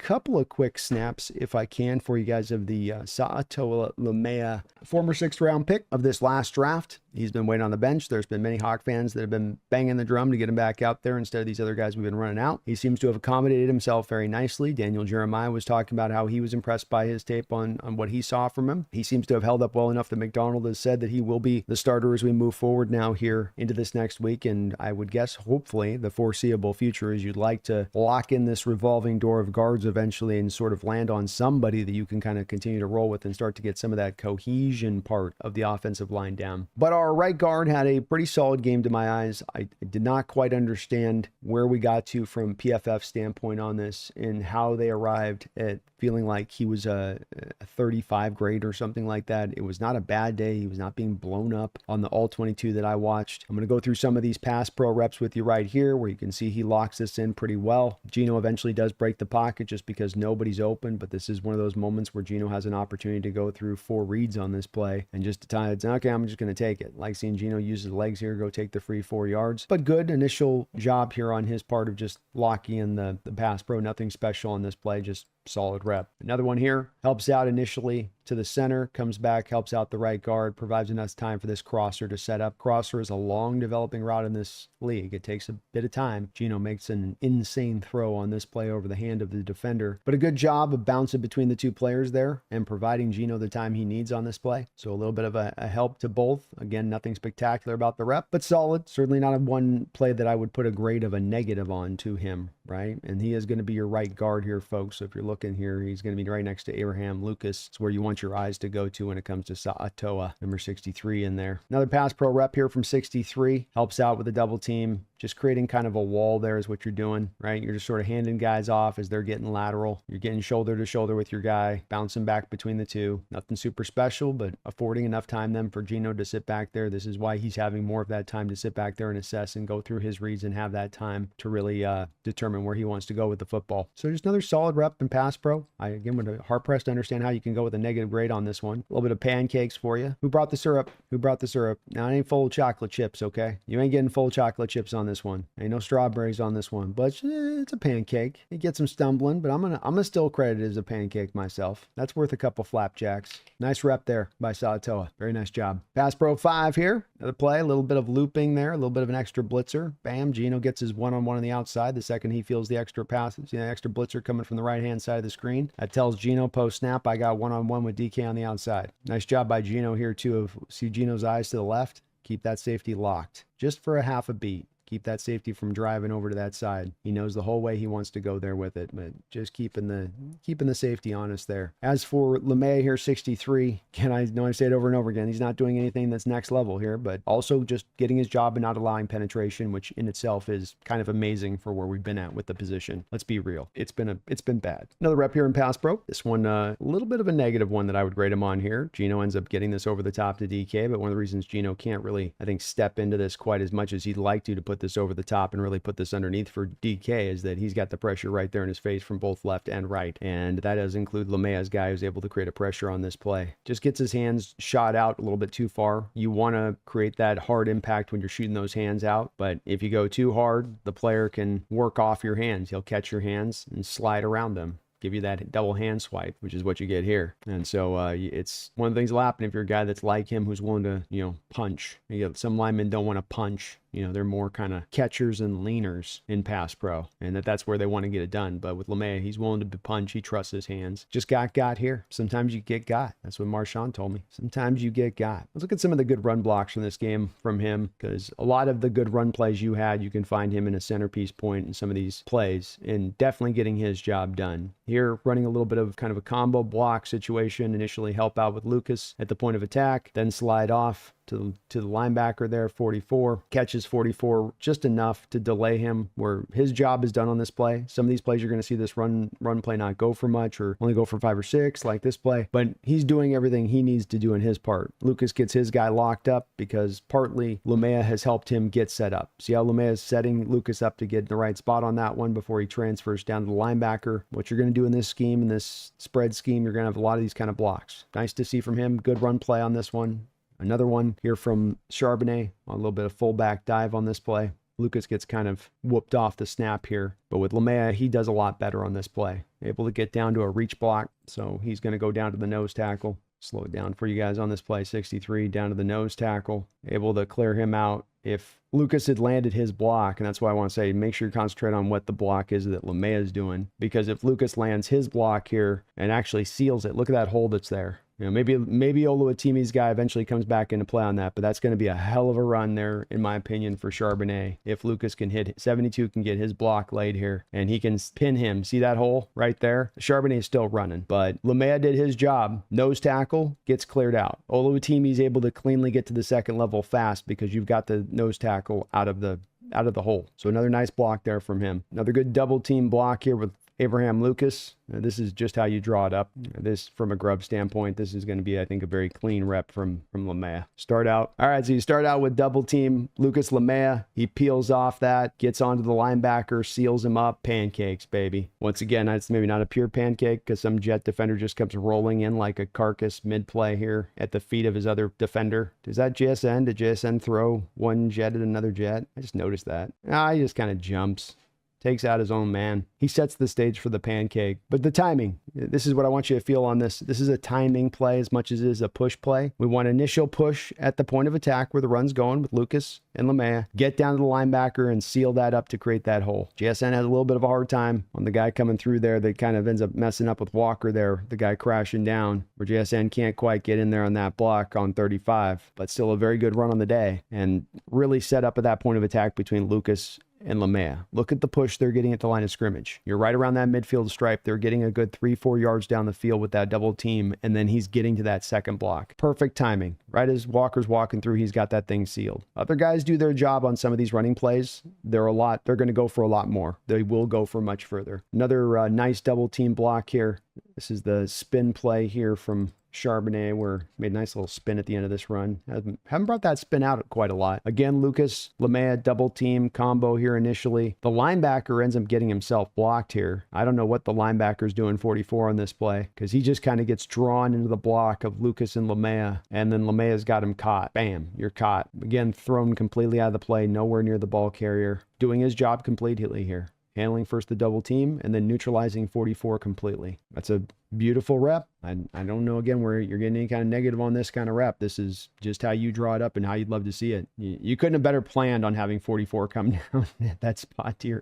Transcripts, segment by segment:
couple of quick snaps, if I can, for you guys of the Sataoa Laumea, former 6th-round pick of this last draft. He's been waiting on the bench. There's been many Hawk fans that have been banging the drum to get him back out there instead of these other guys we've been running out. He seems to have accommodated himself very nicely. Daniel Jeremiah was talking about how he was impressed by his tape on what he saw from him. He seems to have held up well enough that McDonald has said that he will be the starter as we move forward now here into this next week. And I would guess, hopefully, the foreseeable future is you'd like to lock in this revolving door of guards eventually and sort of land on somebody that you can kind of continue to roll with and start to get some of that cohesion part of the offensive line down. But our right guard had a pretty solid game to my eyes. I did not quite understand where we got to from PFF standpoint on this and how they arrived at feeling like he was a 35 grade or something like that. It was not a bad day. He was not being blown up on the all-22 that I watched. I'm going to go through some of these pass pro reps with you right here where you can see he locks this in pretty well. Gino eventually does break the pocket just because nobody's open, but this is one of those moments where Gino has an opportunity to go through 4 reads on this play and just decides, okay, I'm just going to take it. Like seeing Gino use his legs here, go take the free 4 yards. But good initial job here on his part of just locking in the pass pro. Nothing special on this play, just solid rep. Another one here helps out initially to the center, comes back, helps out the right guard, provides enough time for this crosser to set up. Crosser is a long developing route in this league. It takes a bit of time. Gino makes an insane throw on this play over the hand of the defender, but a good job of bouncing between the 2 players there and providing Gino the time he needs on this play. So a little bit of a help to both. Again, nothing spectacular about the rep, but solid. Certainly not a one play that I would put a grade of a negative on to him, right? And he is going to be your right guard here, folks. So if you're looking here, he's going to be right next to Abraham Lucas. It's where you want your eyes to go to when it comes to Sataoa, number 63 in there. Another pass pro rep here from 63. Helps out with the double team. Just creating kind of a wall there is what you're doing, right? You're just sort of handing guys off as they're getting lateral. You're getting shoulder to shoulder with your guy, bouncing back between the 2. Nothing super special, but affording enough time then for Gino to sit back there. This is why he's having more of that time to sit back there and assess and go through his reads and have that time to really determine where he wants to go with the football. So just another solid rep in pass pro. I, again, would hard pressed to understand how you can go with a negative grade on this one. A little bit of pancakes for you. Who brought the syrup? Who brought the syrup? Now, it ain't full of chocolate chips, okay? You ain't getting full chocolate chips on this one. Ain't no strawberries on this one, but it's a pancake. It gets some stumbling, but I'm gonna still credit it as a pancake myself. That's worth a couple flapjacks. Nice rep there by Sataoa. Very nice job. Pass pro 5 here. Another play, a little bit of looping there, a little bit of an extra blitzer. Bam, Gino gets his one-on-one on the outside. The second he feels the extra pass, the extra blitzer coming from the right-hand side of the screen. That tells Gino post-snap, I got one-on-one with DK on the outside. Nice job by Gino here too. See Gino's eyes to the left? Keep that safety locked. Just for a half a beat. Keep that safety from driving over to that side. He knows the whole way he wants to go there with it, but just keeping the safety honest there. As for Laumea here, 63, again, I know I say it over and over again, he's not doing anything that's next level here, but also just getting his job and not allowing penetration, which in itself is kind of amazing for where we've been at with the position. Let's be real. It's been bad. Another rep here in pass pro. This one, a little bit of a negative one that I would grade him on here. Gino ends up getting this over the top to DK, but one of the reasons Gino can't really, I think, step into this quite as much as he'd like to put this over the top and really put this underneath for DK is that he's got the pressure right there in his face from both left and right. And that does include Laumea's guy who's able to create a pressure on this play. Just gets his hands shot out a little bit too far. You want to create that hard impact when you're shooting those hands out. But if you go too hard, the player can work off your hands. He'll catch your hands and slide around them. Give you that double hand swipe, which is what you get here. And so it's one of the things that'll happen if you're a guy that's like him who's willing to, punch. Some linemen don't want to punch. They're more kind of catchers and leaners in pass pro, and that's where they want to get it done. But with Laumea, he's willing to punch. He trusts his hands. Just got here. Sometimes you get got. That's what Marshawn told me. Sometimes you get got. Let's look at some of the good run blocks from this game from him, because a lot of the good run plays you had, you can find him in a centerpiece point in some of these plays, and definitely getting his job done. Here, running a little bit of kind of a combo block situation, initially help out with Lucas at the point of attack, then slide off to the linebacker there, 44. Catches 44 just enough to delay him where his job is done on this play. Some of these plays you're going to see this run play not go for much or only go for 5 or 6 like this play, but he's doing everything he needs to do in his part. Lucas gets his guy locked up because partly Laumea has helped him get set up. See how Laumea is setting Lucas up to get in the right spot on that one before he transfers down to the linebacker. What you're going to do in this scheme, in this spread scheme, you're going to have a lot of these kind of blocks. Nice to see from him. Good run play on this one. Another one here from Charbonnet on a little bit of fullback dive on this play. Lucas gets kind of whooped off the snap here. But with Laumea, he does a lot better on this play. Able to get down to a reach block. So he's going to go down to the nose tackle. Slow it down for you guys on this play. 63 down to the nose tackle. Able to clear him out. If Lucas had landed his block, and that's why I want to say make sure you concentrate on what the block is that Laumea is doing. Because if Lucas lands his block here and actually seals it, look at that hole that's there. You know, maybe Oluwatimi's guy eventually comes back into play on that, but that's going to be a hell of a run there, in my opinion, for Charbonnet. If Lucas can hit 72, can get his block laid here, and he can pin him. See that hole right there? Charbonnet is still running, but Laumea did his job. Nose tackle gets cleared out. Oluwatimi's able to cleanly get to the second level fast because you've got the nose tackle out of the hole. So another nice block there from him. Another good double team block here with Abraham Lucas. This is just how you draw it up. This, from a grub standpoint, this is going to be, I think, a very clean rep from Laumea. Start out. All right, so you start out with double team Lucas Laumea. He peels off that, gets onto the linebacker, seals him up. Pancakes, baby. Once again, it's maybe not a pure pancake because some jet defender just comes rolling in like a carcass mid-play here at the feet of his other defender. Does that JSN? Did JSN throw one jet at another jet? I just noticed that. He just kind of jumps. Takes out his own man. He sets the stage for the pancake. But the timing, this is what I want you to feel on this. This is a timing play as much as it is a push play. We want initial push at the point of attack where the run's going with Lucas and Laumea. Get down to the linebacker and seal that up to create that hole. JSN has a little bit of a hard time on the guy coming through there that kind of ends up messing up with Walker there, the guy crashing down, where JSN can't quite get in there on that block on 35, but still a very good run on the day and really set up at that point of attack between Lucas and Laumea. Look at the push they're getting at the line of scrimmage. You're right around that midfield stripe. They're getting a good 3-4 yards down the field with that double team, and then he's getting to that second block. Perfect timing. Right as Walker's walking through, he's got that thing sealed. Other guys do their job on some of these running plays. They're going to go for a lot more. They will go for much further. Another nice double team block here. This is the spin play here from Charbonnet, where made a nice little spin at the end of this run. Haven't brought that spin out quite a lot. Again, Lucas, Laumea, double team combo here initially. The linebacker ends up getting himself blocked here. I don't know what the linebacker's doing 44 on this play, because he just kind of gets drawn into the block of Lucas and Laumea, and then Laumea's got him caught. Bam, you're caught. Again, thrown completely out of the play, nowhere near the ball carrier. Doing his job completely here. Handling first the double team and then neutralizing 44 completely. That's a beautiful rep. I don't know, again, where you're getting any kind of negative on this kind of rep. This is just how you draw it up and how you'd love to see it. You couldn't have better planned on having 44 come down at that spot to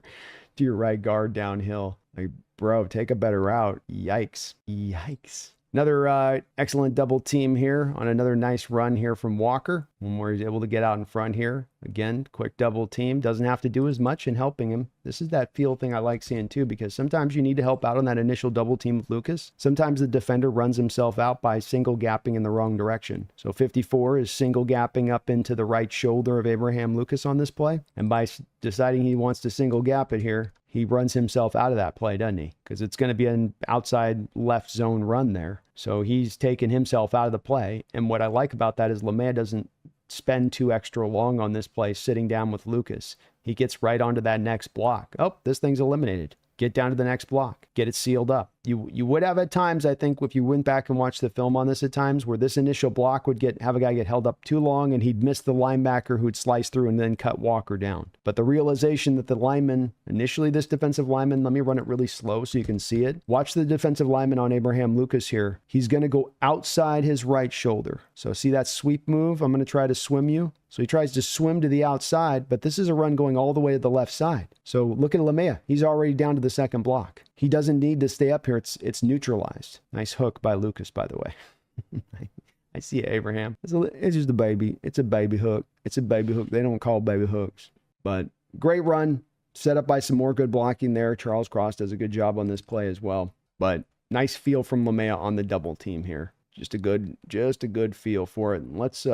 your right guard downhill. Like, bro, take a better route. Yikes. Another excellent double team here on another nice run here from Walker, where he's able to get out in front here. Again, quick double team. Doesn't have to do as much in helping him. This is that feel thing I like seeing too, because sometimes you need to help out on that initial double team with Lucas. Sometimes the defender runs himself out by single gapping in the wrong direction. So 54 is single gapping up into the right shoulder of Abraham Lucas on this play. And by deciding he wants to single gap it here, he runs himself out of that play, doesn't he? Because it's going to be an outside left zone run there. So he's taken himself out of the play. And what I like about that is Laumea doesn't spend too extra long on this play sitting down with Lucas. He gets right onto that next block. Oh, this thing's eliminated. Get down to the next block. Get it sealed up. You would have at times, I think, if you went back and watched the film on this at times, where this initial block would have a guy get held up too long and he'd miss the linebacker who'd slice through and then cut Walker down. But the realization that the lineman, initially this defensive lineman, let me run it really slow so you can see it. Watch the defensive lineman on Abraham Lucas here. He's going to go outside his right shoulder. So see that sweep move? I'm going to try to swim you. So he tries to swim to the outside, but this is a run going all the way to the left side. So look at Laumea. He's already down to the second block. He doesn't need to stay up here. It's neutralized. Nice hook by Lucas, by the way. I see it, Abraham. It's just a baby. It's a baby hook. It's a baby hook. They don't call baby hooks. But great run. Set up by some more good blocking there. Charles Cross does a good job on this play as well. But nice feel from Laumea on the double team here. Just a good feel for it. And let's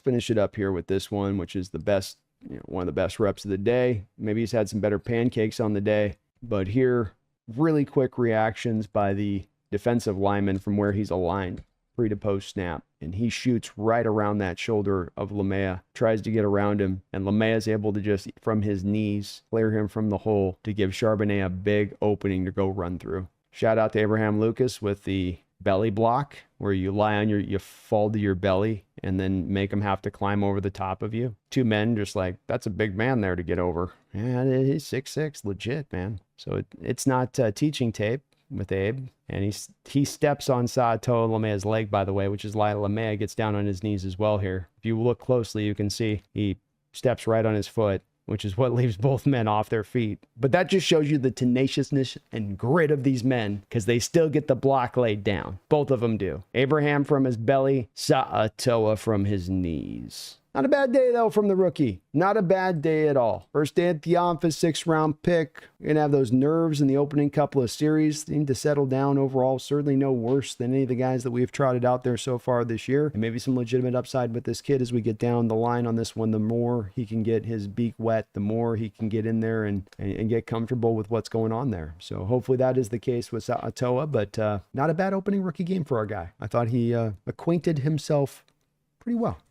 finish it up here with this one, which is the best, one of the best reps of the day. Maybe he's had some better pancakes on the day, but here, really quick reactions by the defensive lineman from where he's aligned, pre to post snap. And he shoots right around that shoulder of Laumea, tries to get around him, and Laumea is able to just, from his knees, clear him from the hole to give Charbonnet a big opening to go run through. Shout out to Abraham Lucas with the belly block where you lie on you fall to your belly and then make them have to climb over the top of you. Two men just like, that's a big man there to get over. And he's 6'6", legit, man. So it's not teaching tape with Abe. And he steps on Sataoa Laumea's leg, by the way, which is why Laumea gets down on his knees as well here. If you look closely, you can see he steps right on his foot, which is what leaves both men off their feet. But that just shows you the tenaciousness and grit of these men, because they still get the block laid down. Both of them do. Abraham from his belly, Sataoa from his knees. Not a bad day, though, from the rookie. Not a bad day at all. First day at the office, 6th-round pick. You're going to have those nerves in the opening couple of series. Seem to settle down overall. Certainly no worse than any of the guys that we've trotted out there so far this year. And maybe some legitimate upside with this kid as we get down the line on this one. The more he can get his beak wet, the more he can get in there and get comfortable with what's going on there. So hopefully that is the case with Sataoa, but not a bad opening rookie game for our guy. I thought he acquainted himself pretty well.